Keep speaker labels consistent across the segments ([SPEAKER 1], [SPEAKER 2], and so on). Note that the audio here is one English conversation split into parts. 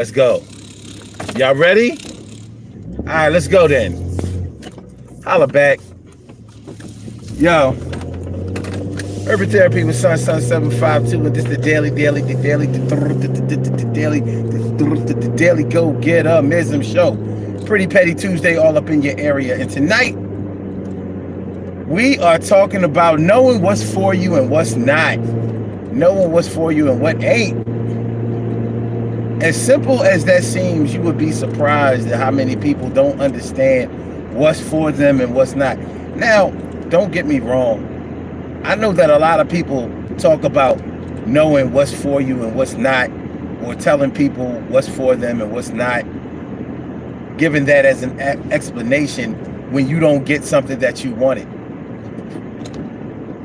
[SPEAKER 1] Let's go. Y'all ready? All right, let's go then. Holla back. Yo, Urban Therapy with Sun 752, and this the daily go get mism show. Pretty Petty Tuesday all up in your area. And tonight, we are talking about knowing what's for you and what's not. Knowing what's for you and what ain't. As simple as that seems, you would be surprised at how many people don't understand what's for them and what's not. Now, don't get me wrong. I know that a lot of people talk about knowing what's for you and what's not, or telling people what's for them and what's not, giving that as an explanation when you don't get something that you wanted.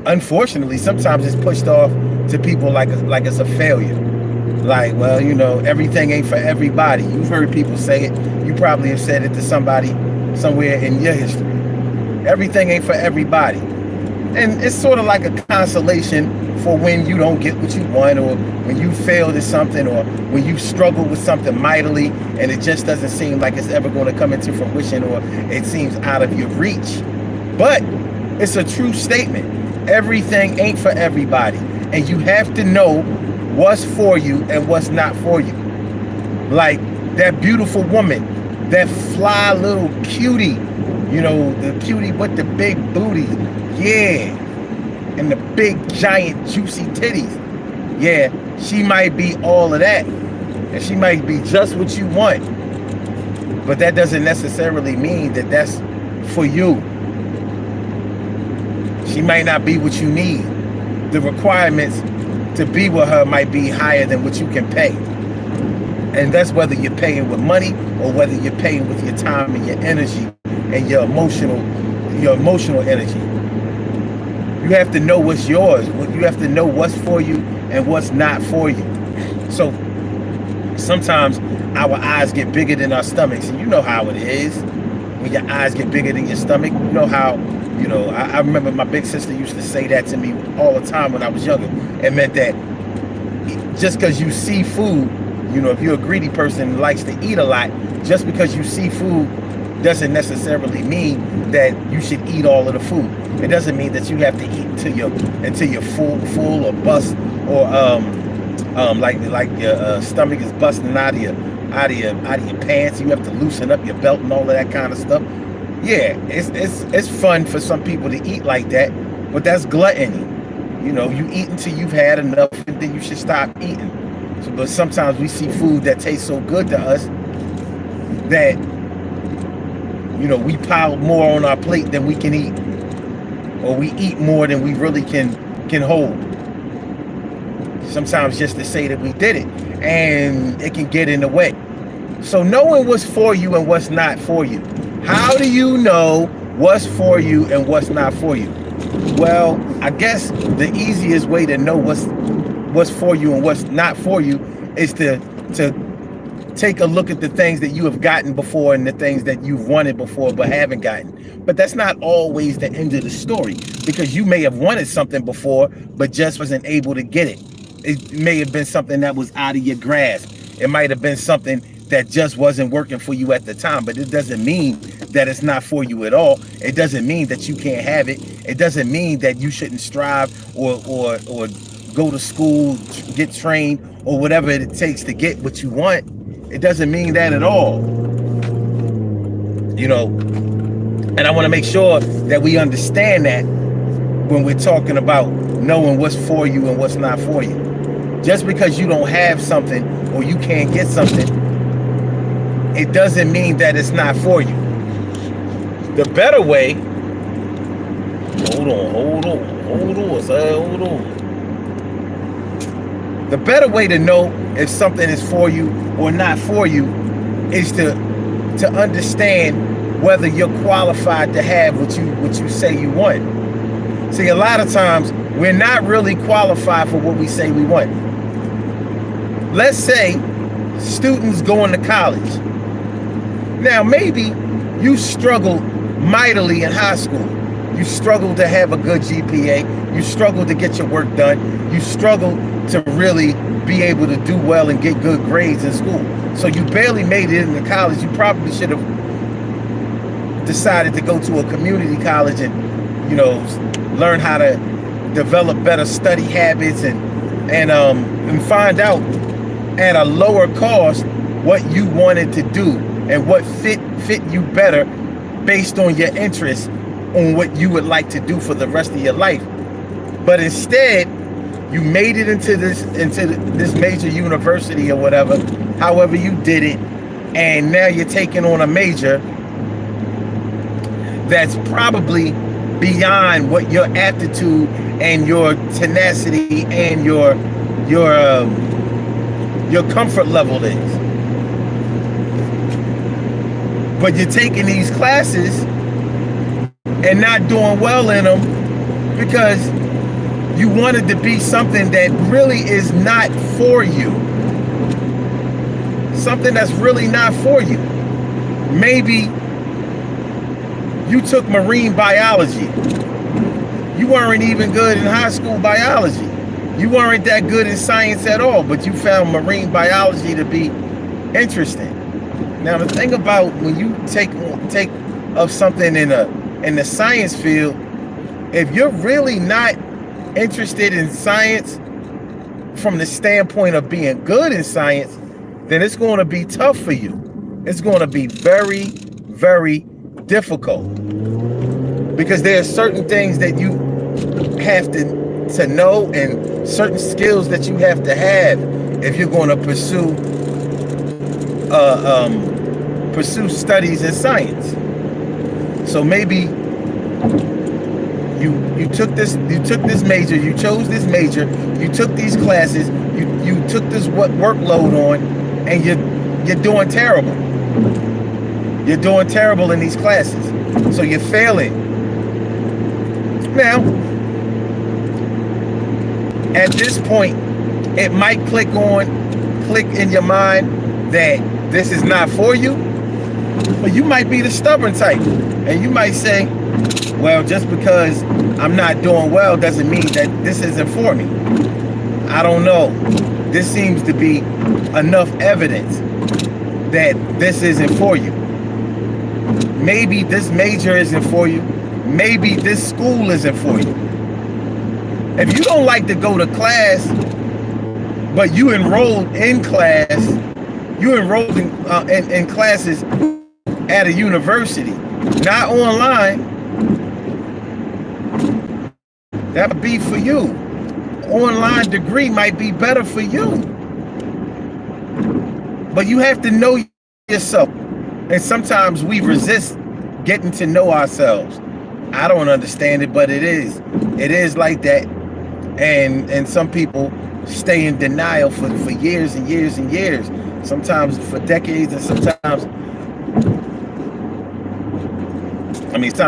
[SPEAKER 1] Unfortunately, sometimes it's pushed off to people like it's a failure. Like, well, you know, everything ain't for everybody. You've heard people say it. You probably have said it to somebody somewhere in your history. Everything ain't for everybody. And it's sort of like a consolation for when you don't get what you want, or when you failed at something, or when you struggle with something mightily and it just doesn't seem like it's ever going to come into fruition, or it seems out of your reach. But it's a true statement. Everything ain't for everybody. And you have to know what's for you and what's not for you. Like that beautiful woman, that fly little cutie, you know, the cutie with the big booty, yeah, and the big giant juicy titties. Yeah, she might be all of that, and she might be just what you want, but that doesn't necessarily mean that that's for you. She might not be what you need. The requirements to be with her might be higher than what you can pay. And that's whether you're paying with money or whether you're paying with your time and your energy and your emotional energy. You have to know what's yours. You have to know what's for you and what's not for you. So sometimes our eyes get bigger than our stomachs, and you know how it is. When your eyes get bigger than your stomach, you know how, you know, I remember my big sister used to say that to me all the time when I was younger. It meant that just because you see food, you know, if you're a greedy person who likes to eat a lot, just because you see food doesn't necessarily mean that you should eat all of the food. It doesn't mean that you have to eat until you're full or bust, or like your stomach is busting out of your pants. You have to loosen up your belt and all of that kind of stuff. Yeah, it's fun for some people to eat like that, but that's gluttony. You know, you eat until you've had enough, and then you should stop eating. So, but sometimes we see food that tastes so good to us that, you know, we pile more on our plate than we can eat, or we eat more than we really can hold. Sometimes just to say that we did it, and it can get in the way. So knowing what's for you and what's not for you. How do you know what's for you and what's not for you? Well, I guess the easiest way to know what's for you and what's not for you is to take a look at the things that you have gotten before and the things that you've wanted before but haven't gotten. But that's not always the end of the story, because you may have wanted something before but just wasn't able to get it. It may have been something that was out of your grasp. It might have been something that just wasn't working for you at the time, but it doesn't mean that it's not for you at all. It doesn't mean that you can't have it. It doesn't mean that you shouldn't strive or go to school, get trained, or whatever it takes to get what you want. It doesn't mean that at all. You know, and I want to make sure that we understand that when we're talking about knowing what's for you and what's not for you. Just because you don't have something or you can't get something, it doesn't mean that it's not for you. The better way, hold on. The better way to know if something is for you or not for you is to understand whether you're qualified to have what you say you want. See, a lot of times we're not really qualified for what we say we want. Let's say students going to college. Now, maybe you struggled mightily in high school. You struggled to have a good GPA. You struggled to get your work done. You struggled to really be able to do well and get good grades in school. So you barely made it into college. You probably should have decided to go to a community college and, you know, learn how to develop better study habits and find out at a lower cost what you wanted to do and what fit you better based on your interests on what you would like to do for the rest of your life. But instead, you made it into this major university or whatever, however you did it, and now you're taking on a major that's probably beyond what your aptitude and your tenacity and your comfort level is. But you're taking these classes and not doing well in them because you wanted to be something that really is not for you. Something that's really not for you. Maybe you took marine biology. You weren't even good in high school biology. You weren't that good in science at all, but you found marine biology to be interesting. Now the thing about when you take up something in the science field, if you're really not interested in science from the standpoint of being good in science, then it's going to be tough for you. It's going to be very, very difficult because there are certain things that you have to know and certain skills that you have to have if you're going to pursue studies in science. So maybe you took this major, you chose this major, you took these classes, you took this workload on, and you're doing terrible. You're doing terrible in these classes. So you're failing. Now, at this point, it might click in your mind that this is not for you, but you might be the stubborn type. And you might say, well, just because I'm not doing well doesn't mean that this isn't for me. I don't know. This seems to be enough evidence that this isn't for you. Maybe this major isn't for you. Maybe this school isn't for you. If you don't like to go to class, but you enrolled in class, you enrolled in classes at a university, not online, that would be for you. Online degree might be better for you. But you have to know yourself. And sometimes we resist getting to know ourselves. I don't understand it, but it is. It is like that. And some people stay in denial for years and years and years. Sometimes for decades and sometimes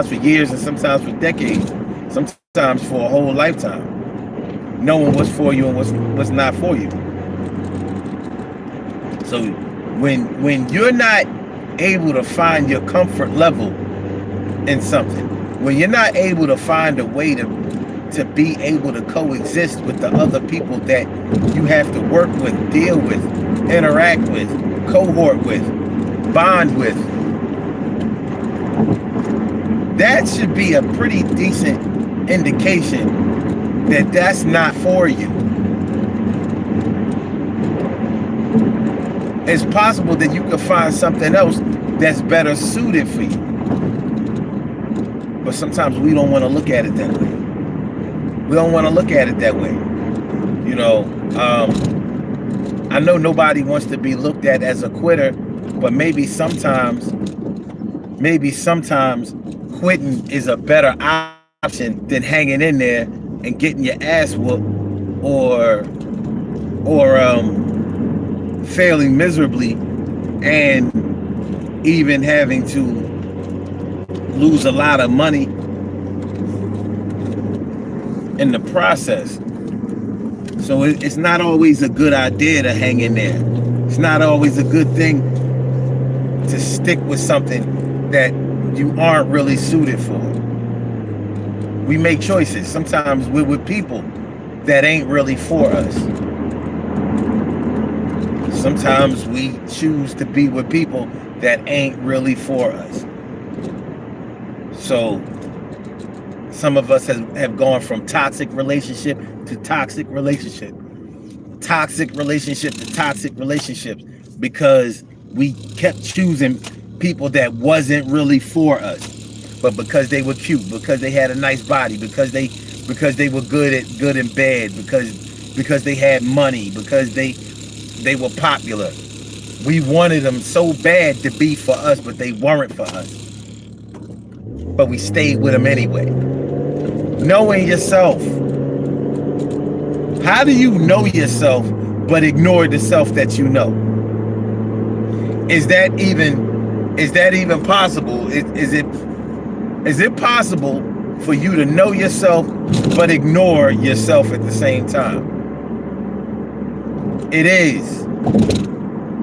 [SPEAKER 1] for years and sometimes for decades. Sometimes for a whole lifetime. Knowing what's for you and what's not for you. So when you're not able to find your comfort level in something, when you're not able to find a way to be able to coexist with the other people that you have to work with, deal with, interact with, cohort with, bond with, that should be a pretty decent indication that that's not for you. It's possible that you could find something else that's better suited for you. But sometimes we don't want to look at it that way. We don't want to look at it that way. You know, I know nobody wants to be looked at as a quitter, but maybe sometimes quitting is a better option than hanging in there and getting your ass whooped or failing miserably and even having to lose a lot of money in the process. So it's not always a good idea to hang in there. It's not always a good thing to stick with something that you aren't really suited for. We make choices. Sometimes we're with people that ain't really for us. Sometimes we choose to be with people that ain't really for us. So some of us have gone from toxic relationship to toxic relationship. Toxic relationship to toxic relationships because we kept choosing people that wasn't really for us. But because they were cute, because they had a nice body, because they were good and bad, because they had money, because they were popular. We wanted them so bad to be for us, but they weren't for us. But we stayed with them anyway. Knowing yourself. How do you know yourself but ignore the self that you know? Is that even possible? Is it possible for you to know yourself but ignore yourself at the same time? It is.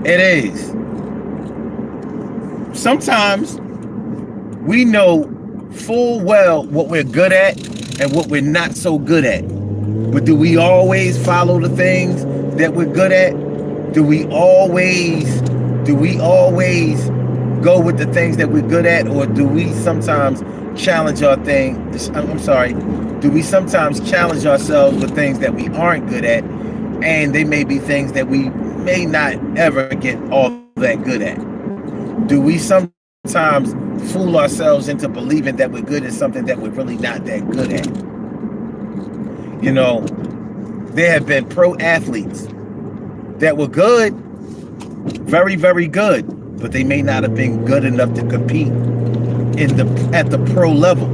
[SPEAKER 1] It is. Sometimes we know full well what we're good at and what we're not so good at. But do we always follow the things that we're good at? Do we always go with the things that we're good at, or do we sometimes challenge do we sometimes challenge ourselves with things that we aren't good at, and they may be things that we may not ever get all that good at? Do we sometimes fool ourselves into believing that we're good at something that we're really not that good at? You know, there have been pro athletes that were good, very, very good, but they may not have been good enough to compete at the pro level.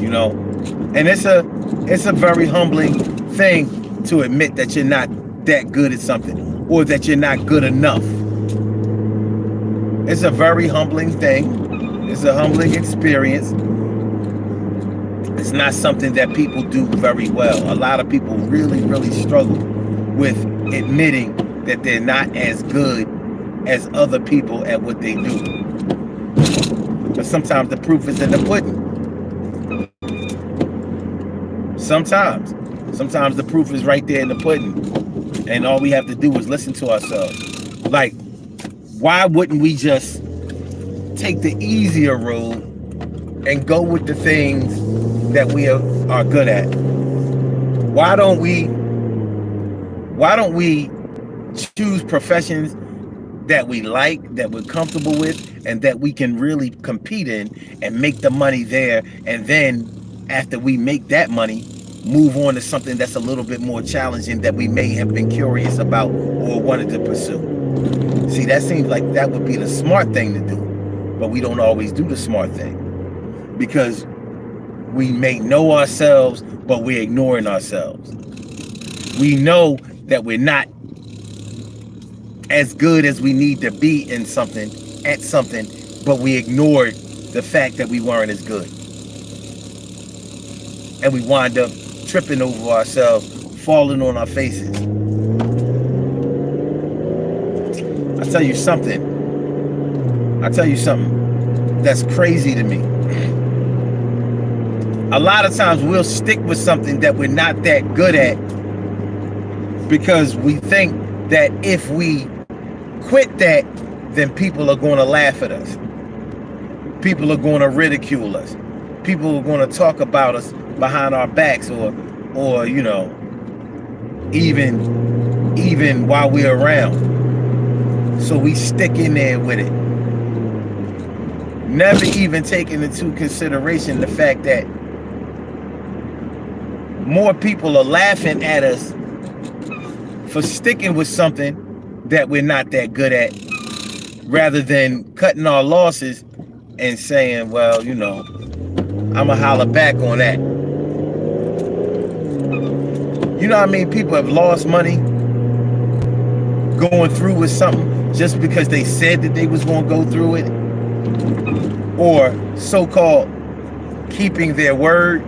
[SPEAKER 1] You know, and it's a very humbling thing to admit that you're not that good at something, or that you're not good enough. It's a very humbling thing. It's a humbling experience. It's not something that people do very well. A lot of people really, really struggle with admitting that they're not as good as other people at what they do. But sometimes the proof is in the pudding. Sometimes the proof is right there in the pudding. And all we have to do is listen to ourselves. Like, why wouldn't we just take the easier road and go with the things that we are good at? Why don't we choose professions that we like, that we're comfortable with, and that we can really compete in and make the money there, and then after we make that money, move on to something that's a little bit more challenging that we may have been curious about or wanted to pursue? See, that seems like that would be the smart thing to do, but we don't always do the smart thing because we may know ourselves, but we're ignoring ourselves. We know that we're not as good as we need to be in something, at something, but we ignored the fact that we weren't as good. And we wind up tripping over ourselves, falling on our faces. I tell you something that's crazy to me. A lot of times we'll stick with something that we're not that good at because we think that if we quit that, then people are going to laugh at us. People are going to ridicule us. People are going to talk about us behind our backs, or you know, even while we're around. So we stick in there with it, never even taking into consideration the fact that more people are laughing at us for sticking with something that we're not that good at, rather than cutting our losses and saying, well, you know, I'ma holler back on that. You know what I mean? People have lost money going through with something just because they said that they was going to go through it, or so-called keeping their word.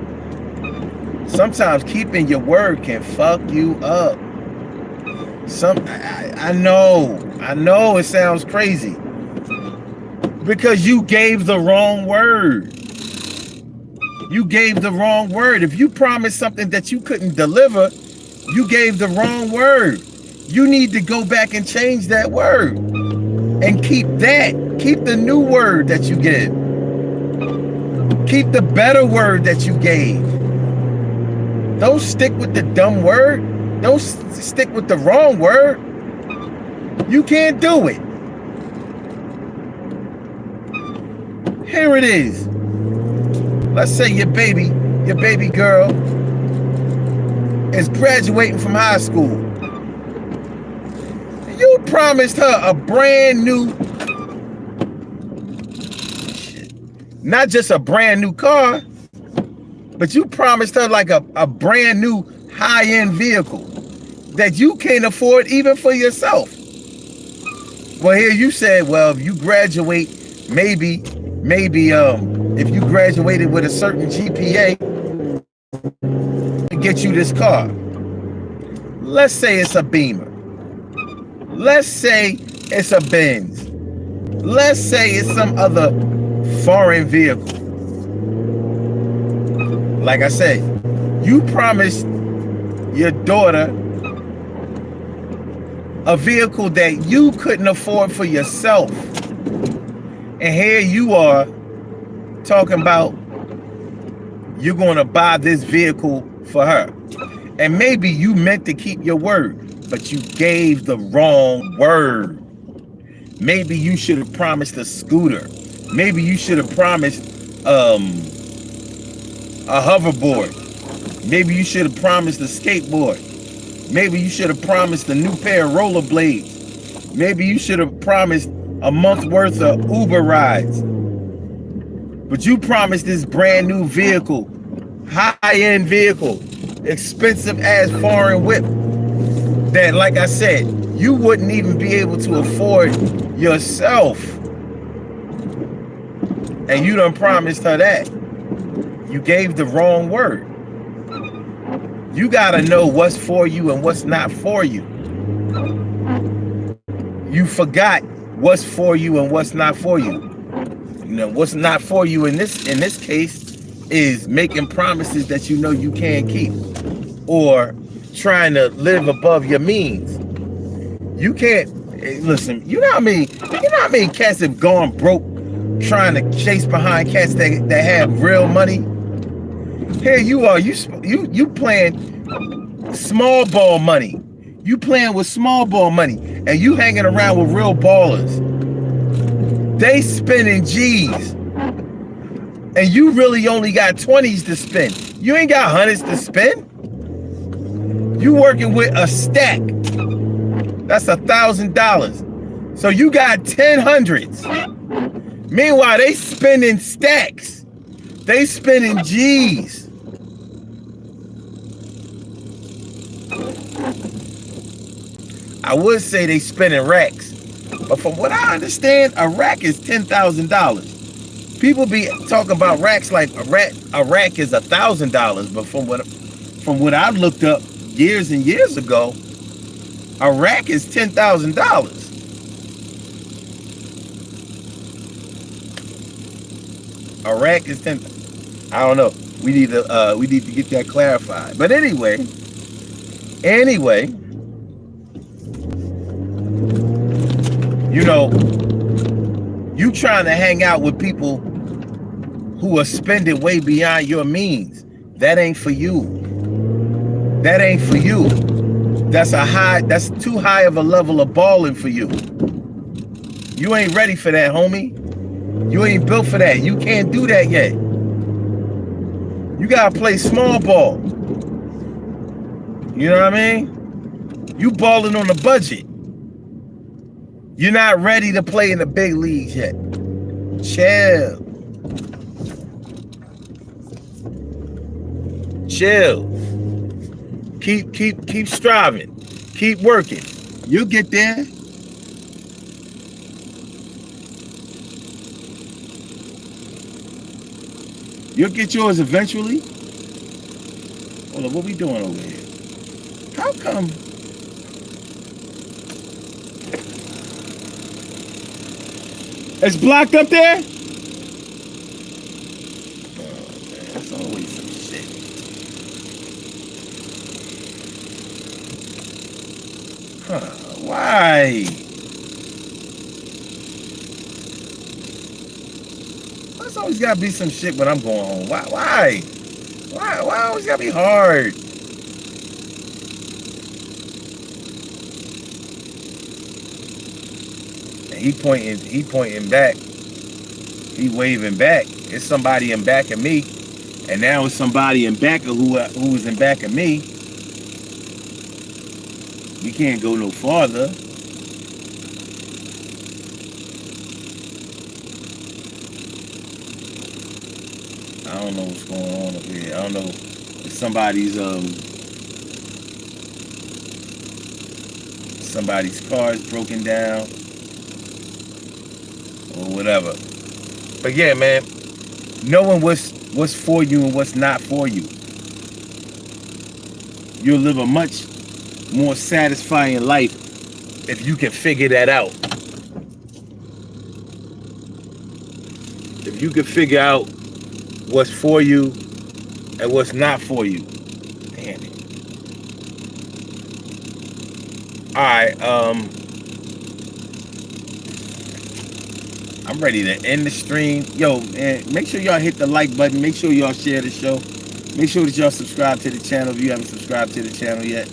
[SPEAKER 1] Sometimes keeping your word can fuck you up. I know it sounds crazy because you gave the wrong word. You gave the wrong word. If you promised something that you couldn't deliver, you gave the wrong word. You need to go back and change that word and keep that. Keep the new word that you give. Keep the better word that you gave. Don't stick with the dumb word. Don't stick with the wrong word. You can't do it. Here it is. Let's say your baby girl is graduating from high school. You promised her a brand new, not just a brand new car, but you promised her like a brand new high-end vehicle that you can't afford even for yourself. Well, here you said, well, if you graduate, maybe if you graduated with a certain GPA, get you this car. Let's say it's a Beamer. Let's say it's a Benz. Let's say it's some other foreign vehicle. Like I said, you promised your daughter a vehicle that you couldn't afford for yourself. And here you are talking about you're going to buy this vehicle for her. And maybe you meant to keep your word, but you gave the wrong word. Maybe you should have promised a scooter. Maybe you should have promised a hoverboard. Maybe you should have promised a skateboard. Maybe you should have promised a new pair of rollerblades. Maybe you should have promised a month worth of Uber rides. But you promised this brand new vehicle, high-end vehicle, expensive ass foreign whip that, like I said, you wouldn't even be able to afford yourself. And you done promised her that. You gave the wrong word. You gotta know what's for you and what's not for you. You forgot what's for you and what's not for you. You know, what's not for you in this case is making promises that you know you can't keep, or trying to live above your means. You can't listen. You know how many cats have gone broke trying to chase behind cats that have real money? Here you are. You playing small ball money. You playing with small ball money, and you hanging around with real ballers. They spending G's, and you really only got 20s to spend. You ain't got hundreds to spend. You working with a stack. That's $1,000. So you got 10 hundreds. Meanwhile, they spending stacks. They spending G's. I would say they spending racks, but from what I understand, a rack is $10,000. People be talking about racks like a rack is $1,000, but from what I looked up years and years ago, a rack is $10,000. A rack is 10. I don't know. We need to get that clarified. But anyway, you know, you trying to hang out with people who are spending way beyond your means. That ain't for you. That ain't for you. That's too high of a level of balling for you. You ain't ready for that, homie. You ain't built for that. You can't do that yet. You gotta play small ball. You know what I mean? You balling on a budget. You're not ready to play in the big leagues yet. Chill. Chill. Keep striving. Keep working. You'll get there. You'll get yours eventually. Hold on, what we doing over here? How come? It's blocked up there? Oh, man, that's always some shit. Huh. Why? There's always gotta be some shit when I'm going home. Why? Why always gotta be hard? And he pointing back. He waving back. It's somebody in back of me. And now it's somebody in back of who was in back of me. We can't go no farther. I don't know what's going on up here. I don't know if somebody's car is broken down or whatever. But yeah, man, knowing what's for you and what's not for you, you'll live a much more satisfying life if you can figure that out. If you can figure out what's for you and what's not for you. Damn it. Alright, I'm ready to end the stream. Yo, man, make sure y'all hit the like button. Make sure y'all share the show. Make sure that y'all subscribe to the channel if you haven't subscribed to the channel yet.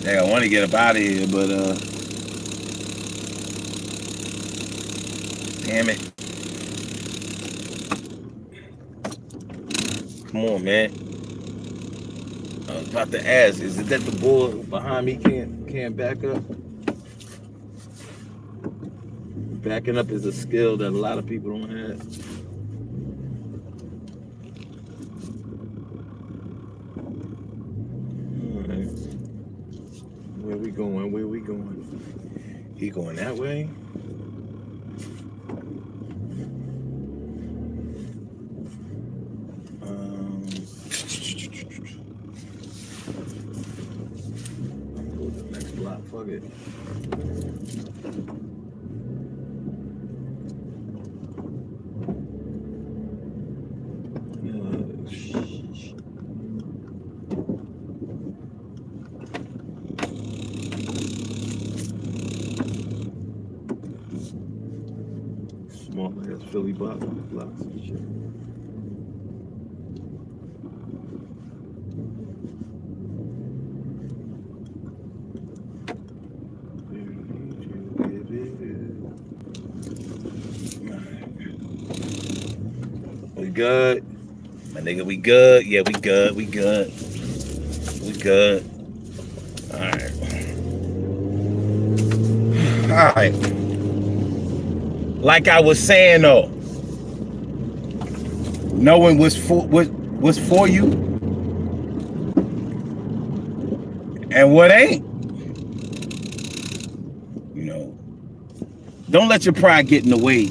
[SPEAKER 1] Yeah, I want to get up out of here, but damn it. Come on, man. I was about to ask, is it that the bull behind me can't back up? Backing up is a skill that a lot of people don't have. Alright. Where we going? Where we going? He going that way? Fuck it. Small ass Philly blocks and shit. Good, my nigga. We good. Yeah, we good. We good. We good. All right. All right. Like I was saying though, knowing what's for you and what ain't. You know, don't let your pride get in the way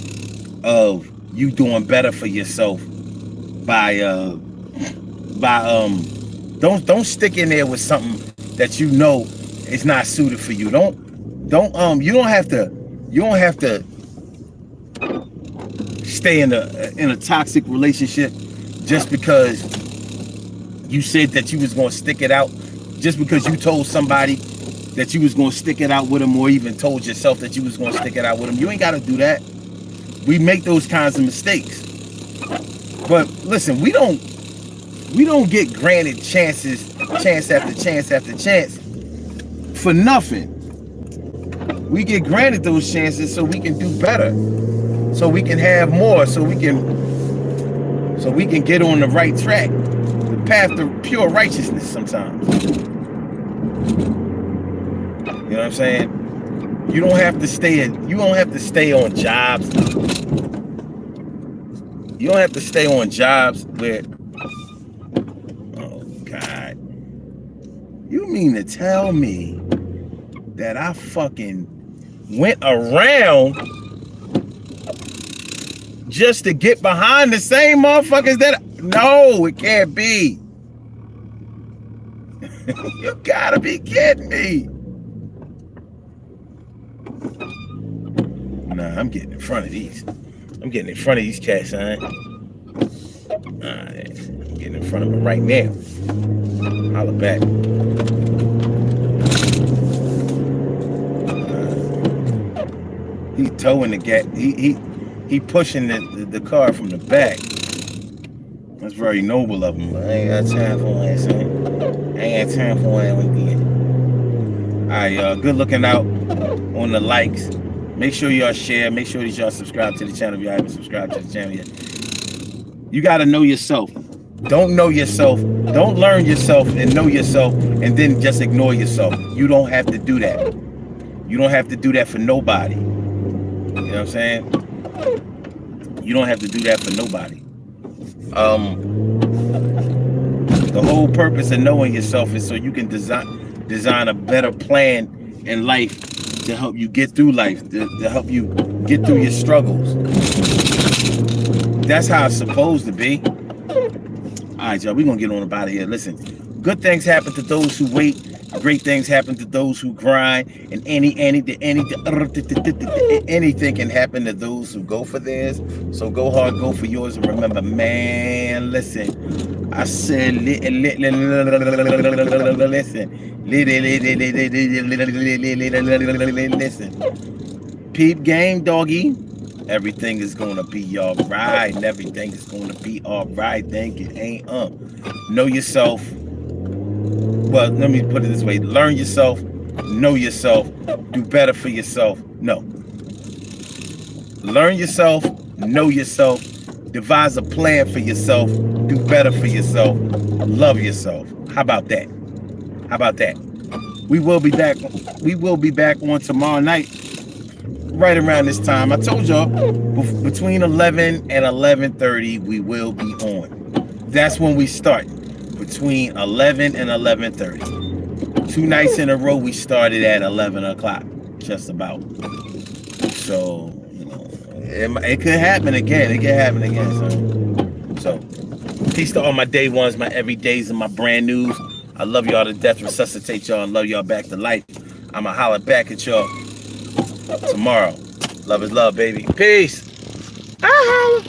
[SPEAKER 1] of you doing better for yourself. Don't stick in there with something that you know is not suited for you. You don't have to stay in a toxic relationship just because you said that you was gonna stick it out, just because you told somebody that you was gonna stick it out with them, or even told yourself that you was gonna stick it out with them. You ain't gotta do that. We make those kinds of mistakes. But listen, we don't get granted chance after chance after chance for nothing. We get granted those chances so we can do better, so we can have more, so we can get on the right track, the path to pure righteousness sometimes. You know what I'm saying? You don't have to stay on jobs. You don't have to stay on jobs where, oh God. You mean to tell me that I fucking went around just to get behind the same motherfuckers no, it can't be. You gotta be kidding me. Nah, I'm getting in front of these. I'm getting in front of these cats, son. Alright, I'm getting in front of them right now. Holla back. He towing the gas. He pushing the car from the back. That's very noble of him. I ain't got time for one, son. I ain't got time for one again. All right, y'all. Good looking out on the likes. Make sure y'all share. Make sure that y'all subscribe to the channel if y'all haven't subscribed to the channel yet. You got to know yourself. Don't know yourself. Don't learn yourself and know yourself and then just ignore yourself. You don't have to do that. You don't have to do that for nobody. You know what I'm saying? You don't have to do that for nobody. The whole purpose of knowing yourself is so you can design a better plan in life to help you get through life, to help you get through your struggles. That's how it's supposed to be. All right, y'all, we're going to get on about it here. Listen, good things happen to those who wait. Great things happen to those who grind. And anything can happen to those who go for theirs. So go hard, go for yours. And remember, man, listen. I said, listen. Peep game, doggy. Everything is gonna be all right. And everything is gonna be all right. Think it ain't Know yourself. Well, let me put it this way. Learn yourself. Know yourself. Do better for yourself. No. Learn yourself. Know yourself. Devise a plan for yourself. Do better for yourself. Love yourself. How about that? How about that? We will be back. We will be back on tomorrow night. Right around this time. I told y'all between 11 and 11:30 we will be on. That's when we start. Between 11 and 11:30. 2 nights in a row we started at 11 o'clock. Just about. So, you know, it could happen again. It could happen again. So peace to all my day ones, my everydays, and my brand news. I love y'all to death. Resuscitate y'all and love y'all back to life. I'ma holler back at y'all tomorrow. Love is love, baby. Peace. I holla.